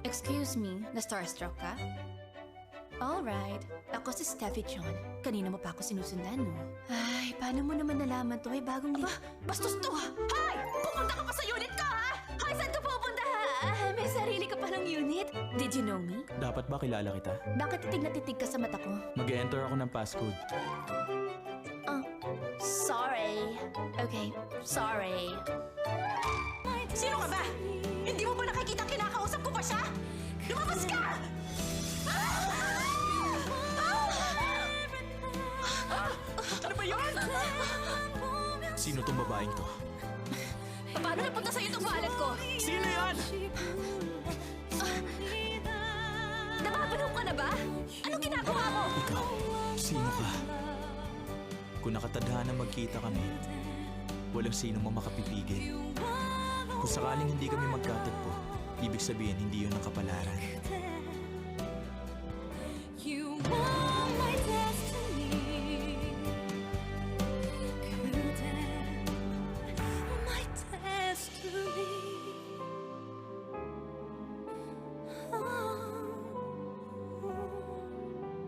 Excuse me, na-starstruck ka? Alright, ako si Steffi John. Kanina mo pa ako sinusundan, no? Ay, paano mo naman nalaman to? May bagong bastos to, ha? Hay! Pupunta ka pa sa unit ko, ha? Hay, saan ka pupunta, ha? May sarili ka pa ng unit? Did you know me? Dapat ba kilala kita? Bakit titig na titig ka sa mata ko? Mag-e-enter ako ng passcode. Oh, sorry. Okay, sorry. Sino ka ba? Hindi mo ba nakikita kinakausap ko pa siya? Lumabas ka! Ano ba yun? Sino tong babaeng to? Paano napunta sa'yo itong wallet ko? Sino yan? Nababalaw ka na ba? Anong ginagawa mo? Ikaw, sino ka? Kung nakatadhana magkita kami, walang sino mo makapipigil. Kung sakaling hindi kami magkatagpo, ibig sabihin hindi yun ang kapalaran.